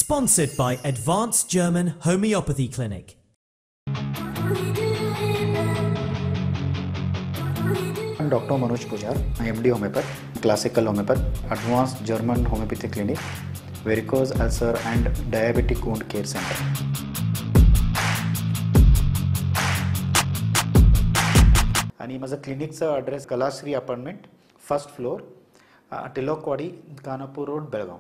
Sponsored by Advanced German Homeopathy Clinic. I'm Dr. Manoj Pujar, MD Homeopath, Classical Homeopath, Advanced German Homeopathy Clinic, Varicose Ulcer and Diabetic Wound Care Center. आणि माझा क्लिनिकचा address Kalashri apartment, first floor, Tilakwadi, Khanapur road, Belgaum.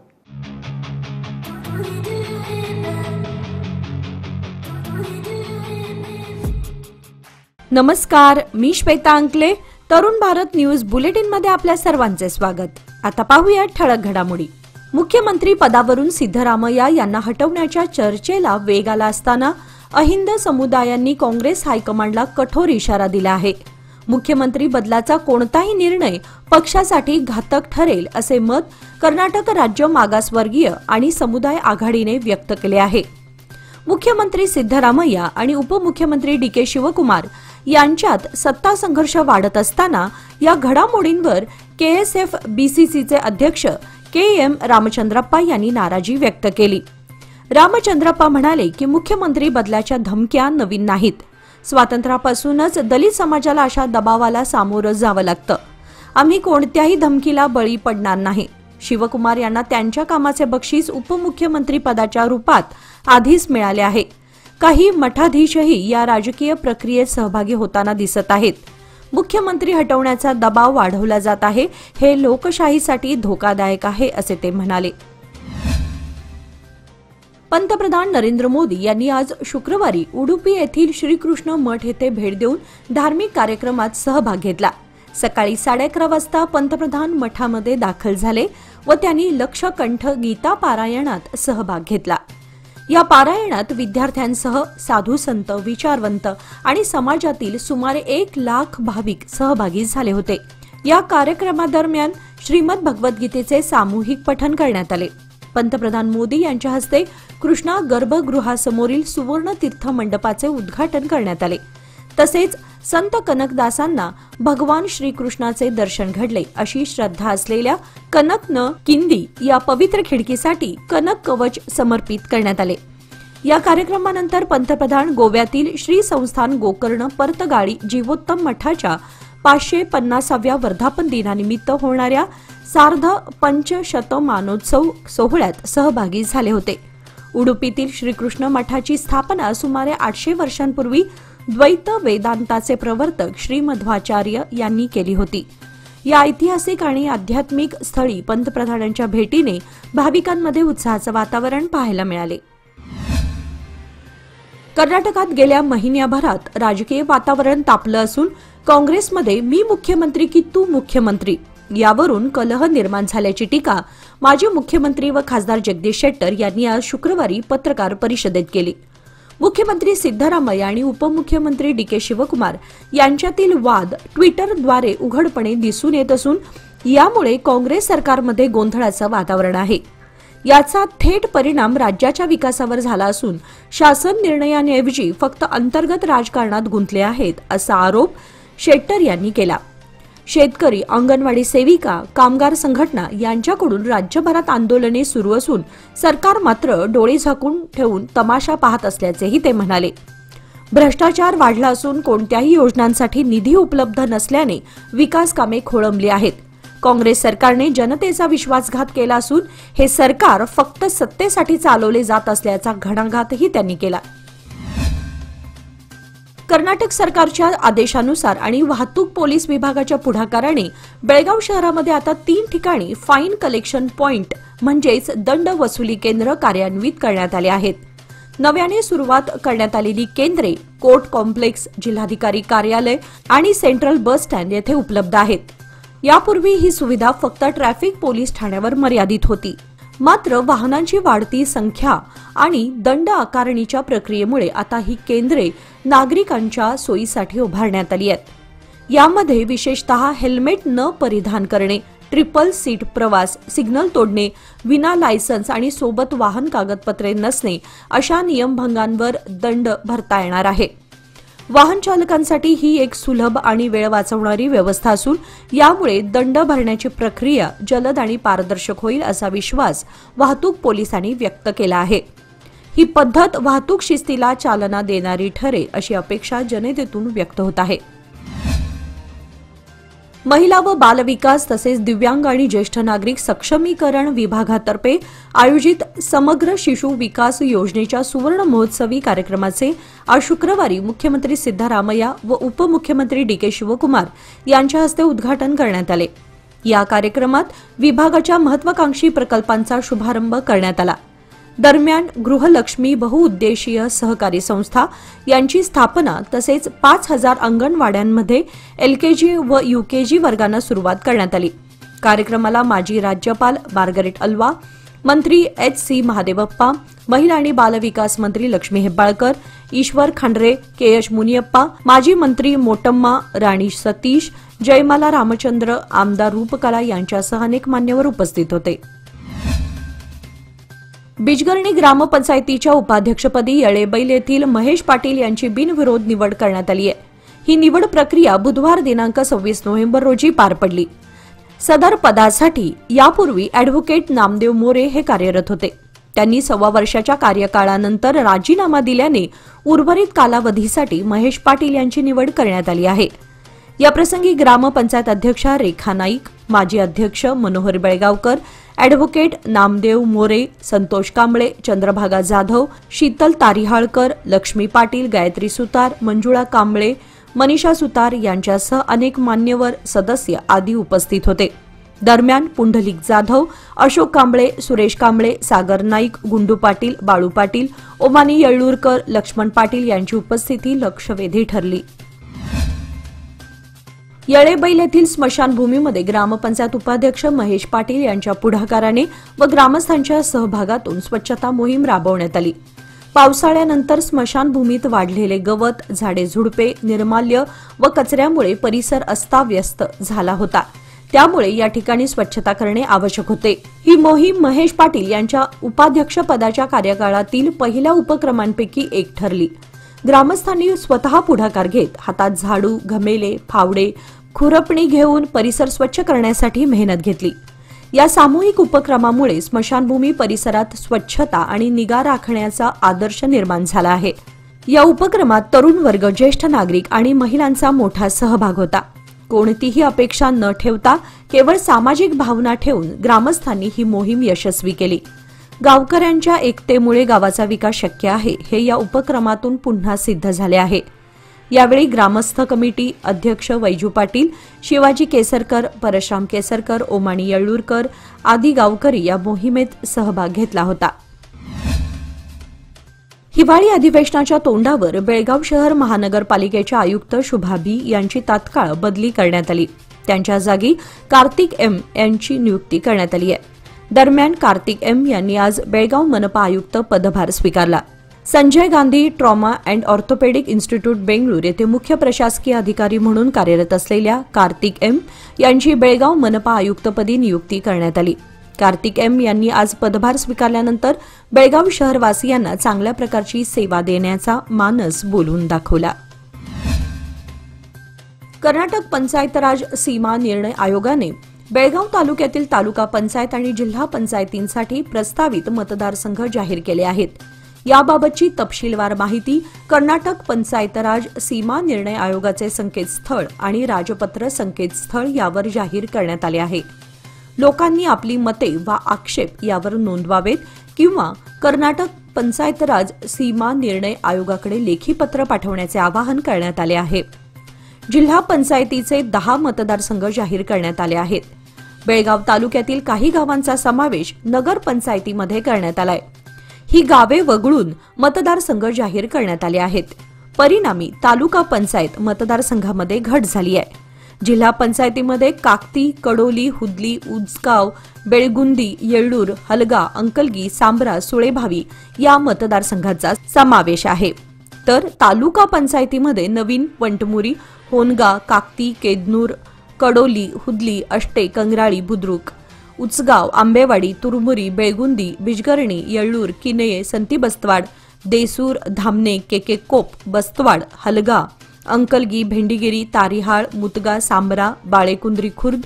नमस्कार, मी श्वेता अंकले. Tarun Bharat news bulletin मध्ये आपल्या सर्वांचे स्वागत. आता पाहूया ठळक घडामोडी. मुख्यमंत्री पदावरून सिद्धरामय्या यांना हटवण्याच्या चर्चेला वेग आला असताना अहिंद समुदायांनी काँग्रेस हायकमांडला कठोर इशारा दिला आहे. मुख्यमंत्री बदलाचा कोणताही निर्णय पक्षासाठी घातक ठरेल असे मत कर्नाटक राज्य मागासवर्गीय आणि समुदाय आघाडीने व्यक्त केले आहे. मुख्यमंत्री सिद्धरामय्या आणि उपमुख्यमंत्री डी.के. शिवकुमार यांच्यात सत्ता संघर्ष वाढत असताना या घडामोडींवर केएसएफ बीसीसीचे अध्यक्ष के.एम. रामचंद्रप्पा यांनी नाराजी व्यक्त केली. रामचंद्रप्पा म्हणाले की मुख्यमंत्री बदलाच्या धमक्या नवीन नाहीत. स्वातंत्र्यापासूनच दलित समाजाला अशा दबावाला सामोरं जावं लागतं. आम्ही कोणत्याही धमकीला बळी पडणार नाही. शिवकुमार यांना त्यांच्या कामाचे बक्षीस उपमुख्यमंत्री पदाच्या रूपात आधीच मिळाले आहे. काही मठाधीशही या राजकीय प्रक्रियेत सहभागी होताना दिसत आहेत. मुख्यमंत्री हटवण्याचा दबाव वाढवला जात आहे. हे लोकशाहीसाठी धोकादायक आहे असे ते म्हणाले. पंतप्रधान नरेंद्र मोदी यांनी आज शुक्रवारी उडुपी येथील श्रीकृष्ण मठ येथे भेट देऊन धार्मिक कार्यक्रमात सहभाग घेतला. सकाळी 11:30 वाजता पंतप्रधान मठामध्ये दाखल झाले व त्यांनी लक्षकंठ गीता पारायणात सहभाग घेतला. या पारायणात विद्यार्थ्यांसह साधू संत, विचारवंत आणि समाजातील सुमारे 1 लाख भाविक सहभागी झाले होते. या कार्यक्रमादरम्यान श्रीमद भगवद्गीतेचे सामूहिक पठण करण्यात आले. पंतप्रधान मोदी यांच्या हस्ते कृष्णा गर्भगृहासमोरील सुवर्ण तीर्थ मंडपाचे उद्घाटन करण्यात आले. तसेच संत कनकदासांना भगवान श्रीकृष्णाचे दर्शन घडले अशी श्रद्धा असलेल्या कनकन किंदी या पवित्र खिडकीसाठी कनक कवच समर्पित करण्यात आले. या कार्यक्रमानंतर पंतप्रधान गोव्यातील श्री संस्थान गोकर्ण परतगाडी जीवोत्तम मठाच्या 550व्या वर्धापन दिनानिमित्त होणाऱ्या सार्ध पंचशतमानोत्सव सोहळ्यात सहभागी झाले होते. उडुपीतील श्रीकृष्ण मठाची स्थापना सुमारे 800 वर्षांपूर्वी द्वैत वेदांताचे प्रवर्तक श्री मध्वाचार्य यांनी केली होती. या ऐतिहासिक आणि आध्यात्मिक स्थळी पंतप्रधानांच्या भेटीने भाविकांमध्ये उत्साहाचे वातावरण पाहायला मिळाले. कर्नाटकात गेल्या महिन्याभरात राजकीय वातावरण तापलं असून काँग्रेसमध्ये मी मुख्यमंत्री की तू मुख्यमंत्री यावरून कलह निर्माण झाल्याची टीका माजी मुख्यमंत्री व खासदार जगदीश शेट्टर यांनी आज शुक्रवारी पत्रकार परिषदेत केली. मुख्यमंत्री सिद्धरामय्या आणि उपमुख्यमंत्री डी.के. शिवकुमार यांच्यातील वाद ट्विटरद्वारे उघडपणे दिसून येत असून यामुळे काँग्रेस सरकारमध्ये गोंधळाचं वातावरण आहे. याचा थेट परिणाम राज्याच्या विकासावर झाला असून शासन निर्णयाऐवजी फक्त अंतर्गत राजकारणात गुंतले आहेत असा आरोप शेट्टर यांनी केला. शेतकरी, अंगणवाडी सेविका, कामगार संघटना यांच्याकडून राज्यभरात आंदोलने सुरू असून सरकार मात्र डोळे झाकून ठेवून तमाशा पाहत असल्याचेही ते म्हणाले. भ्रष्टाचार वाढला असून कोणत्याही योजनांसाठी निधी उपलब्ध नसल्याने विकास कामे खोळंबली आहेत. काँग्रेस सरकारने जनतेचा विश्वासघात केला असून हे सरकार फक्त सत्तेसाठी चालवले जात असल्याचा घणाघातही त्यांनी केला. कर्नाटक सरकारच्या आदेशानुसार आणि वाहतूक पोलीस विभागाच्या पुढाकाराने बेळगाव शहरामध्ये आता 3 ठिकाणी फाईन कलेक्शन पॉइंट म्हणजेच दंड वसुली केंद्र कार्यान्वित करण्यात आले आहेत. नव्याने सुरुवात करण्यात आलेली केंद्रे कोर्ट कॉम्प्लेक्स, जिल्हाधिकारी कार्यालय आणि सेंट्रल बस स्टँड येथे उपलब्ध आहेत. यापूर्वी ही सुविधा फक्त ट्रॅफिक पोलीस ठाण्यावर मर्यादित होती. मात्र वाहनांची वाढती संख्या आणि दंड आकारणीच्या प्रक्रियेमुळे आता ही केंद्रे नागरिकांच्या सोयीसाठी उभारण्यात आली आहेत. यामध्ये विशेषतः हेल्मेट न परिधान करणे, ट्रिपल सीट प्रवास, सिग्नल तोडणे, विना लायसन्स आणि सोबत वाहन कागदपत्रे नसणे अशा नियमभंगांवर दंड भरता येणार आहे. वाहन चालकांसाठी ही एक सुलभ आणि वेळ वाचवणारी व्यवस्था असून यामुळे दंड भरण्याची प्रक्रिया जलद आणि पारदर्शक होईल असा विश्वास वाहतूक पोलिसांनी व्यक्त केला आहे. ही पद्धत वाहतूक शिस्तीला चालना देणारी ठरेल अशी अपेक्षा जनतेतून व्यक्त होत आहे. महिला व बालविकास तसेच दिव्यांग आणि ज्येष्ठ नागरिक सक्षमीकरण विभागातर्फे आयोजित समग्र शिशु विकास योजनेच्या सुवर्ण महोत्सवी कार्यक्रमाचे आज शुक्रवारी मुख्यमंत्री सिद्धरामय्या व उपमुख्यमंत्री डी.के. शिवकुमार यांच्या हस्ते उद्घाटन करण्यात आले. या कार्यक्रमात विभागाच्या महत्वाकांक्षी प्रकल्पांचा शुभारंभ करण्यात आला. दरम्यान गृहलक्ष्मी बहुउद्देशीय सहकारी संस्था यांची स्थापना तसेच 5,000 अंगणवाड्यांमध्ये LKG व UKG वर्गांना सुरुवात करण्यात आली. कार्यक्रमाला माजी राज्यपाल मार्गरेट अल्वा, मंत्री H.C. महादेवप्पा, महिला आणि बालविकास मंत्री लक्ष्मी हेब्बाळकर, ईश्वर खांडरे, KH मुनियप्पा, माजी मंत्री मोटम्मा राणी सतीश, जयमाला रामचंद्र, आमदार रूपकला यांच्यासह अनेक मान्यवर उपस्थित होते. बिजगर्णी ग्रामपंचायतीच्या उपाध्यक्षपदी येळेबैल येथील महेश पाटील यांची बिनविरोध निवड करण्यात आली आहे. ही निवड प्रक्रिया बुधवार दिनांक 26 नोव्हेंबर रोजी पार पडली. सदर पदासाठी यापूर्वी अॅडव्होकेट नामदेव मोरे हे कार्यरत होते. त्यांनी 1.25 वर्षाच्या कार्यकाळानंतर राजीनामा दिल्याने उर्वरित कालावधीसाठी महेश पाटील यांची निवड करण्यात आली आहे. याप्रसंगी ग्रामपंचायत अध्यक्षा रेखा नाईक, माजी अध्यक्ष मनोहर बेळगावकर, अॅडव्होकेट नामदेव मोरे, संतोष कांबळे, चंद्रभागा जाधव, शीतल तारिहाळकर, लक्ष्मी पाटील, गायत्री सुतार, मंजुळा कांबळे, मनीषा सुतार यांच्यासह अनेक मान्यवर सदस्य आदी उपस्थित होते. दरम्यान पुंडलिक जाधव, अशोक कांबळे, सुरेश कांबळे, सागर नाईक, गुंडू पाटील, बाळू पाटील, ओमानी येळ्ळूरकर, लक्ष्मण पाटील यांची उपस्थिती लक्षवेधी ठरली. येळेबैल येथील स्मशानभूमीमध्ये ग्रामपंचायत उपाध्यक्ष महेश पाटील यांच्या पुढाकाराने व ग्रामस्थांच्या सहभागातून स्वच्छता मोहीम राबवण्यात आली. पावसाळ्यानंतर स्मशानभूमीत वाढलेले गवत, झाडे झुडपे, निर्माल्य व कचऱ्यामुळे परिसर अस्ताव्यस्त झाला होता. त्यामुळे या ठिकाणी स्वच्छता करणे आवश्यक होते. ही मोहीम महेश पाटील यांच्या उपाध्यक्षपदाच्या कार्यकाळातील पहिल्या उपक्रमांपैकी एक ठरली. ग्रामस्थांनी स्वतः पुढाकार घेत हातात झाडू, घमेले, फावडे, खुरपणी घेऊन परिसर स्वच्छ करण्यासाठी मेहनत घेतली. या सामूहिक उपक्रमामुळे स्मशानभूमी परिसरात स्वच्छता आणि निगा राखण्याचा आदर्श निर्माण झाला आहे. या उपक्रमात तरुण वर्ग, ज्येष्ठ नागरिक आणि महिलांचा मोठा सहभाग होता. कोणतीही अपेक्षा न ठेवता केवळ सामाजिक भावना ठेवून ग्रामस्थांनी ही मोहीम यशस्वी केली. गावकऱ्यांच्या एकतेमुळे गावाचा विकास शक्य आहे हे या उपक्रमातून पुन्हा सिद्ध झाले आहे. यावेळी ग्रामस्थ कमिटी अध्यक्ष वैजू पाटील, शिवाजी केसरकर, परशुराम केसरकर, ओमानी येळ्ळूरकर आदी गावकरी या मोहिमेत सहभाग घेतला होता. हिवाळी अधिवेशनाच्या तोंडावर बेळगाव शहर महानगरपालिकेच्या आयुक्त शुभा बी यांची तात्काळ बदली करण्यात आली. त्यांच्या जागी कार्तिक एम यांची नियुक्ती करण्यात आली आहे. दरम्यान कार्तिक एम यांनी आज बेळगाव मनपा आयुक्त पदभार स्वीकारला. Sanjay Gandhi trauma and orthopaedic institute Bengaluru येथे मुख्य प्रशासकीय अधिकारी म्हणून कार्यरत असलेल्या कार्तिक एम यांची बेळगाव मनपा आयुक्तपदी नियुक्ती करण्यात आली. कार्तिक एम यांनी आज पदभार स्वीकारल्यानंतर बेळगाव शहरवासियांना चांगल्या प्रकारची सेवा देण्याचा मानस बोलून दाखवला. कर्नाटक पंचायत राज सीमा निर्णय आयोगाने बेळगाव तालुक्यातील तालुका पंचायत आणि जिल्हा पंचायतींसाठी प्रस्तावित मतदारसंघ जाहीर केले आहेत. याबाबतची तपशीलवार माहिती कर्नाटक पंचायत राज सीमा निर्णय आयोगाचे संकेतस्थळ आणि राजपत्र संकेतस्थळ यावर जाहीर करण्यात आले आहे. लोकांनी आपली मते वा आक्षेप यावर नोंदवावेत किंवा कर्नाटक पंचायत राज सीमा निर्णय आयोगाकडे लेखी पत्र पाठवण्याचे आवाहन करण्यात आले आहे. जिल्हा पंचायतीचे 10 मतदारसंघ जाहीर करण्यात आले आहेत. बेळगाव तालुक्यातील काही गावांचा समावेश नगर पंचायतीमध्ये करण्यात आलाय. ही गावे वगळून मतदारसंघ जाहीर करण्यात आले आहेत. परिणामी तालुका पंचायत मतदारसंघामध्ये घट झाली आहे. जिल्हा पंचायतीमध्ये काकती, कडोली, हुदली, उजगाव, बेळगुंदी, येळ्ळूर, हलगा, अंकलगी, सांब्रा, सुळेभावी या मतदारसंघाचा समावेश आहे. तर तालुका पंचायतीमध्ये नवीन वंटमुरी, होनगा, काकती, केदनूर, कडोली, हुदली, अष्टे, कंग्राळी, बुद्रुक, उचगाव, आंबेवाडी, तुरमुरी, बेळगुंदी, बिजगर्णी, येळ्ळूर, किनये, संतीबस्तवाड, देसूर, धामणे, केकेकोप, बस्तवाड, हलगा, अंकलगी, भेंडीगिरी, तारिहाळ, मुतगा, सांबरा, बाळेकुंद्री खुर्द,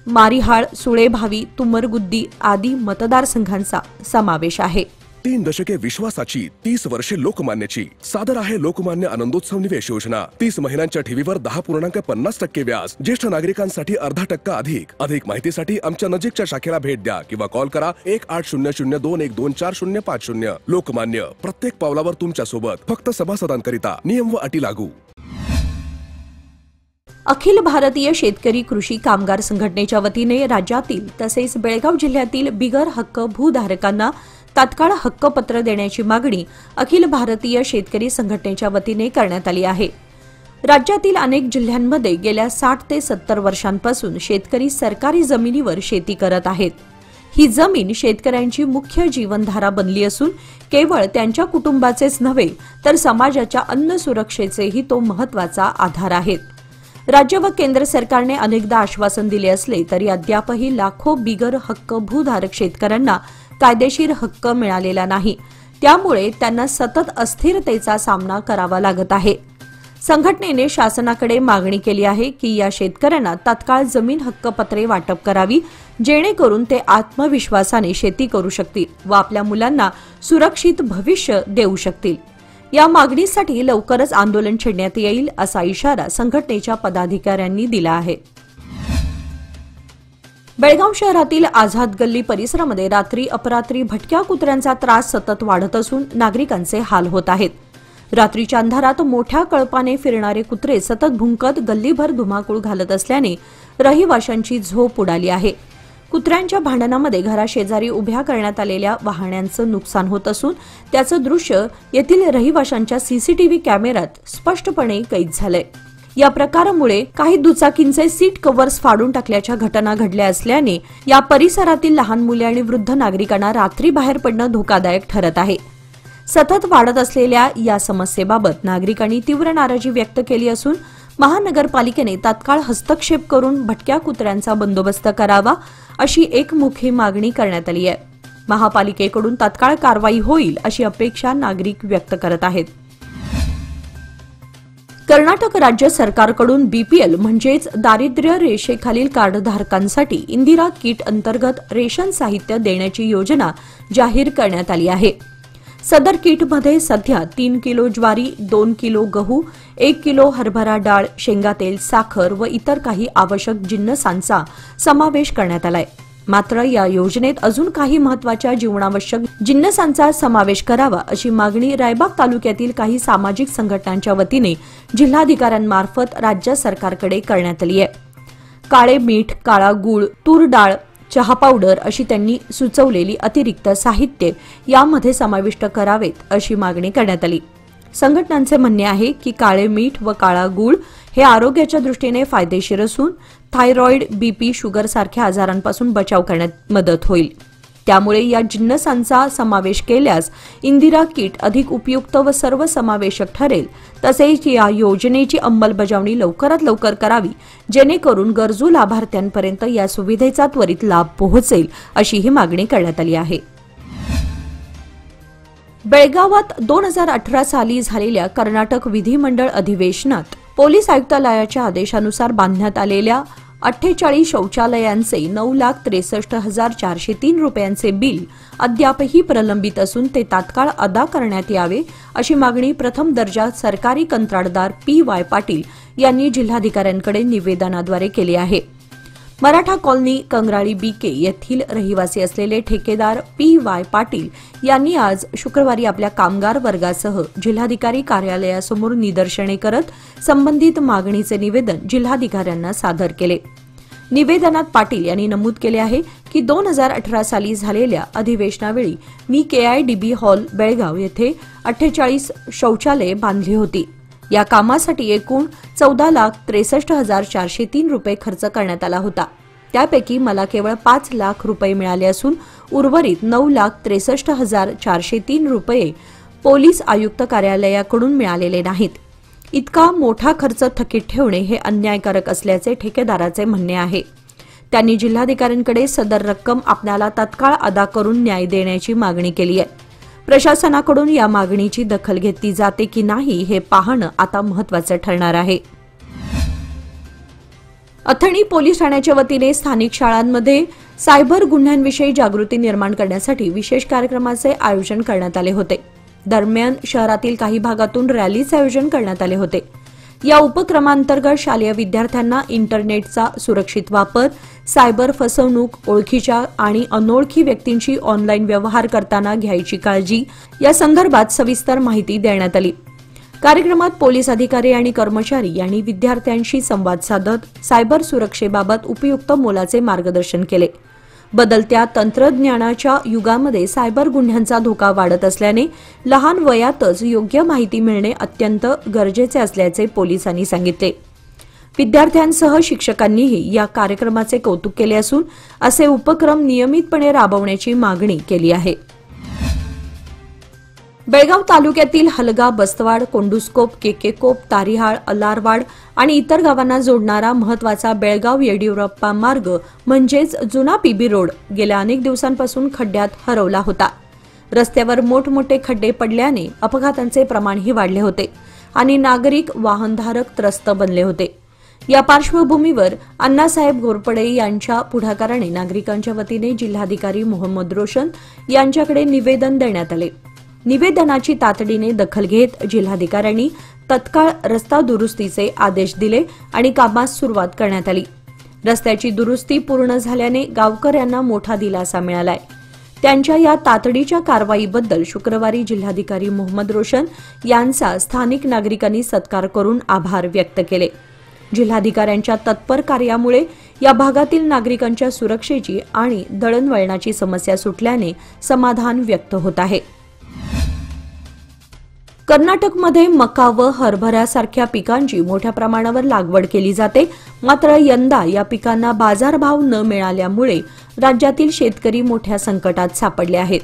मारिहाळ, सुळेभावी, तुमरगुद्दी आदी मतदारसंघांचा समावेश आहे. 3 दशके विश्वासाची, 30 वर्षे लोकमान्याची. सादर आहे लोकमान्य आनंदोत्सव निवेश योजना. 30 महिन्यांच्या ठेवीवर 10.50% व्याज. ज्येष्ठ नागरिकांसाठी 0.5% अधिक माहितीसाठी आमच्या नजीकच्या शाखेला भेट द्या किंवा कॉल करा 180021244050. लोकमान्य, प्रत्येक पावलावर तुमच्या सोबत. फक्त सभासदांकरिता. नियम व अटी लागू. अखिल भारतीय शेतकरी कृषी कामगार संघटनेच्या वतीने राज्यातील तसेच बेळगाव जिल्ह्यातील बिगर हक्क भूधारकांना तात्काळ हक्कपत्र देण्याची मागणी अखिल भारतीय शेतकरी संघटनेच्या वतीने करण्यात आली आहे. राज्यातील अनेक जिल्ह्यांमध्ये गेल्या 60 ते 70 वर्षांपासून शेतकरी सरकारी जमिनीवर शेती करत आहेत. ही जमीन शेतकऱ्यांची मुख्य जीवनधारा बनली असून केवळ त्यांच्या कुटुंबाचेच नव्हे तर समाजाच्या अन्न सुरक्षेचेही तो महत्त्वाचा आधार आहेत. राज्य व केंद्र सरकारने अनेकदा आश्वासन दिले असले तरी अद्यापही लाखो बिगर हक्क भूधारक शेतकऱ्यांना कायदेशीर हक्क मिळालेला नाही. त्यामुळे त्यांना सतत अस्थिरतेचा सामना करावा लागत आहे. संघटनेने शासनाकडे मागणी केली आहे की या शेतकऱ्यांना तात्काळ जमीन हक्कपत्रे वाटप करावी, जेणेकरून ते आत्मविश्वासाने शेती करू शकतील व आपल्या मुलांना सुरक्षित भविष्य देऊ शकतील. या मागणीसाठी लवकरच आंदोलन छेडण्यात येईल असा इशारा संघटनेच्या पदाधिकाऱ्यांनी दिला आहे. बेळगाव शहरातील आझाद गल्ली परिसरामध्ये रात्री अपरात्री भटक्या कुत्र्यांचा त्रास सतत वाढत असून नागरिकांचे हाल होत आहेत. रात्रीच्या अंधारात मोठ्या कळपाने फिरणारे कुत्रे सतत भुंकत गल्लीभर धुमाकूळ घालत असल्याने रहिवाशांची झोप उडाली आहे. कुत्र्यांच्या भांडणामध्ये घराशेजारी उभ्या करण्यात आलेल्या वाहनांचं नुकसान होत असून त्याचं दृश्य येथील रहिवाशांच्या सीसीटीव्ही कॅमेऱ्यात स्पष्टपणे कैद झालंय. या प्रकारामुळे काही दुचाकींचे सीट कव्हर्स फाडून टाकल्याच्या घटना घडल्या असल्याने या परिसरातील लहान मुले आणि वृद्ध नागरिकांना रात्री बाहेर पडणं धोकादायक ठरत आहे. सतत वाढत असलेल्या या समस्येबाबत नागरिकांनी तीव्र नाराजी व्यक्त केली असून महानगरपालिकेने तात्काळ हस्तक्षेप करून भटक्या कुत्र्यांचा बंदोबस्त करावा अशी एकमुखी मागणी करण्यात आली आहे. महापालिकेकडून तात्काळ कारवाई होईल अशी अपेक्षा नागरिक व्यक्त करत आहेत. कर्नाटक राज्य सरकारकडून बीपीएल म्हणजेच दारिद्र्य रेषेखालील कार्डधारकांसाठी इंदिरा किट अंतर्गत रेशन साहित्य देण्याची योजना जाहीर करण्यात आली आहे. सदर किटमध्ये सध्या 3 किलो ज्वारी, 2 किलो गहू, 1 किलो हरभरा डाळ, शेंगातेल, साखर व इतर काही आवश्यक जिन्नसांचा समावेश करण्यात आलाय. मात्र या योजनेत अजून काही महत्त्वाच्या जीवनावश्यक जिन्नसांचा समावेश करावा अशी मागणी रायबाग तालुक्यातील काही सामाजिक संघटनांच्या वतीने जिल्हाधिकाऱ्यांमार्फत राज्य सरकारकडे करण्यात आली आहे. काळे मीठ, काळा गूळ, तूर डाळ, चहा पावडर अशी त्यांनी सुचवलेली अतिरिक्त साहित्य यामध्ये समाविष्ट करावेत अशी मागणी करण्यात आली. संघटनांचे म्हणणे आहे की काळे मीठ व काळा गूळ हे आरोग्याच्या दृष्टीने फायदेशीर असून थायरॉइड, बीपी, शुगर सारख्या आजारांपासून बचाव करण्यात मदत होईल. त्यामुळे या जिन्नसांचा समावेश केल्यास इंदिरा किट अधिक उपयुक्त व सर्वसमावेशक ठरेल. तसेच या योजनेची अंमलबजावणी लवकरात लवकर करावी, जेणेकरून गरजू लाभार्थ्यांपर्यंत या सुविधेचा त्वरित लाभ पोहोचेल अशी ही मागणी करण्यात आली आहे. बेळगावात 2018 साली झालेल्या कर्नाटक विधिमंडळ अधिवेशनात पोलीस आयुक्तालयाच्या आदेशानुसार बांधण्यात आलेल्या 48 शौचालयांचे 9,63,403 रुपयांचे बिल अद्यापही प्रलंबित असून ते तात्काळ अदा करण्यात यावे अशी मागणी प्रथम दर्जा सरकारी कंत्राटदार PY पाटील यांनी जिल्हाधिकाऱ्यांकडे निवेदनाद्वारे केली आहे. मराठा कॉलनी, कंगराळी बीके येथील रहिवासी असलेले ठेकेदार PY पाटील यांनी आज शुक्रवारी आपल्या कामगार वर्गासह जिल्हाधिकारी कार्यालयासमोर निदर्शने करत संबंधित मागणीचे निवेदन जिल्हाधिकाऱ्यांना सादर केले. निवेदनात पाटील यांनी नमूद केले आहे की 2018 साली झालेल्या अधिवेशनावेळी मी KIDB हॉल बेळगाव येथे 48 शौचालये बांधली होती. या कामासाठी एकूण 14,63,403 रुपये खर्च करण्यात आला होता. त्यापैकी मला केवळ 5 लाख रुपये मिळाले असून उर्वरित 9,63,403 रुपये पोलीस आयुक्त कार्यालयाकडून मिळालेले नाहीत. इतका मोठा खर्च थकीत ठेवणे हे अन्यायकारक असल्याचे ठेकेदाराचे म्हणणे आहे. त्यांनी जिल्हाधिकाऱ्यांकडे सदर रक्कम आपल्याला तात्काळ अदा करून न्याय देण्याची मागणी केली आहे. प्रशासनाकडून या मागणीची दखल घेतली जाते की नाही हे पाहणं आता महत्त्वाचं ठरणार आहे. अथणी पोलीस ठाण्याच्या वतीने स्थानिक शाळांमध्ये सायबर गुन्ह्यांविषयी जागृती निर्माण करण्यासाठी विशेष कार्यक्रमाचे आयोजन करण्यात आले होते. दरम्यान शहरातील काही भागातून रॅलीचे आयोजन करण्यात आले होते. या उपक्रमांतर्गत शालेय विद्यार्थ्यांना इंटरनेटचा सुरक्षित वापर, सायबर फसवणूक, ओळखीच्या आणि अनोळखी व्यक्तींशी ऑनलाईन व्यवहार करताना घ्यायची काळजी या संदर्भात सविस्तर माहिती देण्यात आली. कार्यक्रमात पोलीस अधिकारी आणि कर्मचारी यांनी विद्यार्थ्यांशी संवाद साधत सायबर सुरक्षेबाबत उपयुक्त मोलाचे मार्गदर्शन केले. बदलत्या तंत्रज्ञानाच्या युगामध्ये सायबर गुन्ह्यांचा धोका वाढत असल्याने लहान वयातच योग्य माहिती मिळणे अत्यंत गरजेचे असल्याचे पोलिसांनी सांगितले. विद्यार्थ्यांसह शिक्षकांनीही या कार्यक्रमाचे कौतुक केले असून असे उपक्रम नियमितपणे राबवण्याची मागणी केली आहे. बेळगाव तालुक्यातील हलगा, बस्तवाड, कोंडुस्कोप, केकेकोप, तारिहाळ, अलारवाड आणि इतर गावांना जोडणारा महत्वाचा बेळगाव येडियुरप्पा मार्ग म्हणजेच जुना पीबी रोड गेल्या अनेक दिवसांपासून खड्ड्यात हरवला होता. रस्त्यावर मोठमोठे खड्डे पडल्याने अपघातांचे प्रमाणही वाढले होते आणि नागरिक वाहनधारक त्रस्त बनले होते. या पार्श्वभूमीवर अण्णासाहेब घोरपडे यांच्या पुढाकाराने नागरिकांच्या वतीने जिल्हाधिकारी मोहम्मद रोशन यांच्याकडे निवेदन देण्यात आले. निवेदनाची तातडीने दखल घेत जिल्हाधिकाऱ्यांनी तत्काळ रस्ता दुरुस्तीचे आदेश दिले आणि कामास सुरुवात करण्यात आली. रस्त्याची दुरुस्ती पूर्ण झाल्याने गावकऱ्यांना मोठा दिलासा मिळालाय. त्यांच्या या तातडीच्या कारवाईबद्दल शुक्रवारी जिल्हाधिकारी मोहम्मद रोशन यांचा स्थानिक नागरिकांनी सत्कार करून आभार व्यक्त केले. जिल्हाधिकाऱ्यांच्या तत्पर कार्यामुळे या भागातील नागरिकांच्या सुरक्षेची आणि दळणवळणाची समस्या सुटल्याने समाधान व्यक्त होत आहे. कर्नाटकमध्ये मका व हरभऱ्यासारख्या पिकांची मोठ्या प्रमाणावर लागवड केली जाते. मात्र यंदा या पिकांना बाजारभाव न मिळाल्यामुळे राज्यातील शेतकरी मोठ्या संकटात सापडले आहेत.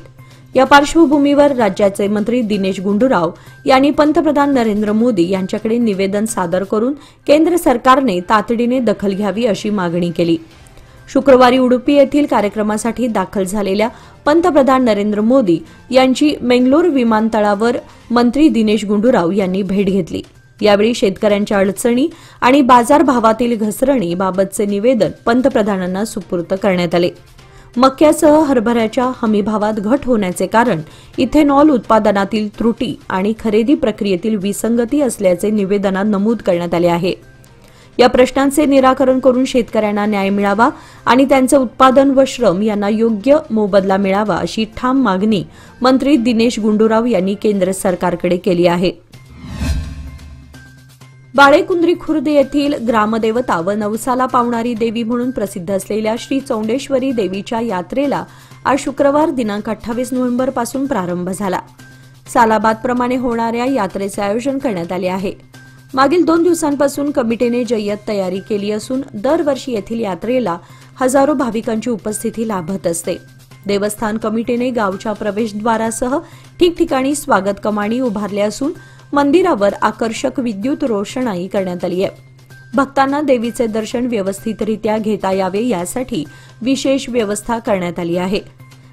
या पार्श्वभूमीवर राज्याचे मंत्री दिनेश गुंडूराव यांनी पंतप्रधान नरेंद्र मोदी यांच्याकडे निवेदन सादर करून केंद्र सरकारने तातडीने दखल घ्यावी अशी मागणी केली. शुक्रवारी उडुपी येथील कार्यक्रमासाठी दाखल झालेल्या पंतप्रधान नरेंद्र मोदी यांची मेंगलोर विमानतळावर मंत्री दिनेश गुंडूराव यांनी भेट घेतली. यावेळी शेतकऱ्यांच्या अडचणी आणि बाजारभावातील घसरणीबाबतचे निवेदन पंतप्रधानांना सुपूर्द करण्यात आले. मक्यासह हरभऱ्याच्या हमीभावात घट होण्याचे कारण इथेनॉल उत्पादनातील त्रुटी आणि खरेदी प्रक्रियेतील विसंगती असल्याचे निवेदनात नमूद करण्यात आले आहे. या प्रश्नांचे निराकरण करून शेतकऱ्यांना न्याय मिळावा आणि त्यांचे उत्पादन व श्रम यांना योग्य मोबदला मिळावा अशी ठाम मागणी मंत्री दिनेश गुंडूराव यांनी केंद्र सरकारकडे केली आहे. बाळेकुंद्री खुर्द येथील ग्रामदेवता व नवसाला पावणारी देवी म्हणून प्रसिद्ध असलेल्या श्री चौंडेश्वरी देवीच्या यात्रेला आज शुक्रवार दिनांक 28 नोव्हेंबर पासून प्रारंभ झाला. सालाबादप्रमाणे होणाऱ्या यात्रेचे आयोजन करण्यात आले आहे. मागील 2 दिवसांपासून कमिटीने जय्यत तयारी केली असून दरवर्षी येथील यात्रेला हजारो भाविकांची उपस्थिती लाभत असते. देवस्थान कमिटीने गावच्या प्रवेशद्वारासह ठिकठिकाणी स्वागत कमानी उभारल्या असून मंदिरावर आकर्षक विद्युत रोषणाई करण्यात आली आहे. भक्तांना देवीचे दर्शन व्यवस्थितरित्या घेता यावे यासाठी विशेष व्यवस्था करण्यात आली आहे.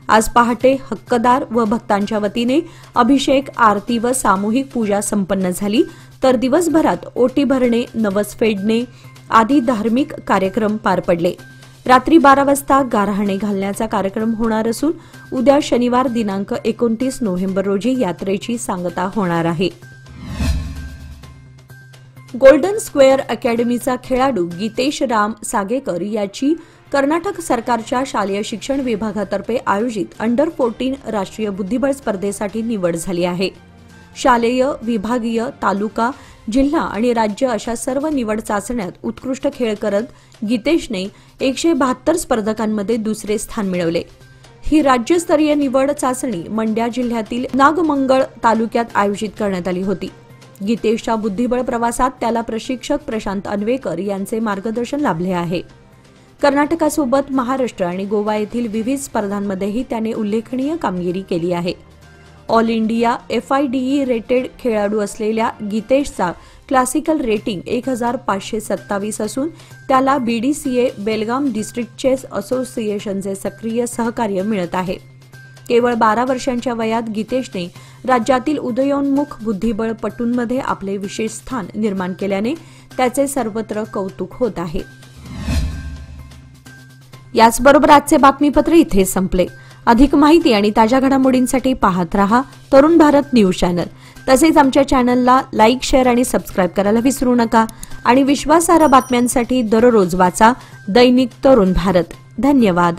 आज पहाटे हक्कदार व भक्तांच्या वतीने अभिषेक, आरती व सामूहिक पूजा संपन्न झाली. तर दिवसभरात ओटी भरणे, नवस फेडणे आदी धार्मिक कार्यक्रम पार पडले. रात्री 12 वाजता गारहाणे घालण्याचा कार्यक्रम होणार असून उद्या शनिवार दिनांक 29 नोव्हेंबर रोजी यात्रेची सांगता होणार आहे. गोल्डन स्क्वेअर अकॅडमीचा खेळाडू गीतेश राम सागेकर याची कर्नाटक सरकारच्या शालेय शिक्षण विभागातर्फे आयोजित अंडर 14 राष्ट्रीय बुद्धिबळ स्पर्धेसाठी निवड झाली आहे. शालेय, विभागीय, तालुका, जिल्हा आणि राज्य अशा सर्व निवड चाचण्यात उत्कृष्ट खेळ करत गीतेशने 172 स्पर्धकांमध्ये दुसरे स्थान मिळवले. ही राज्यस्तरीय निवड चाचणी मंड्या जिल्ह्यातील नागमंगळ तालुक्यात आयोजित करण्यात आली होती. गीतेशच्या बुद्धिबळ प्रवासात त्याला प्रशिक्षक प्रशांत अन्वेकर यांचे मार्गदर्शन लाभले आहे. कर्नाटकासोबत महाराष्ट्र आणि गोवा येथील विविध स्पर्धांमध्येही त्याने उल्लेखनीय कामगिरी केली आहे. ऑल इंडिया FIDE रेटेड खेळाडू असलेल्या गीतेशचा क्लासिकल रेटिंग 1527 असून त्याला BDCA बेलगाम डिस्ट्रिक्ट चेस असोसिएशनचे सक्रिय सहकार्य मिळत आहे. केवळ 12 वर्षांच्या वयात गीतेशने राज्यातील उदयोन्मुख बुद्धिबळपटूंमध्ये आपले विशेष स्थान निर्माण केल्याने त्याचे सर्वत्र कौतुक होत आहे. याचबरोबर आजचे बातमीपत्र इथे संपले. अधिक माहिती आणि ताज्या घडामोडींसाठी पाहत रहा तरुण भारत न्यूज चॅनल. तसेच आमच्या चॅनलला लाईक, शेअर आणि सबस्क्राईब करायला विसरू नका. आणि विश्वासार्ह बातम्यांसाठी दररोज वाचा दैनिक तरुण भारत. धन्यवाद.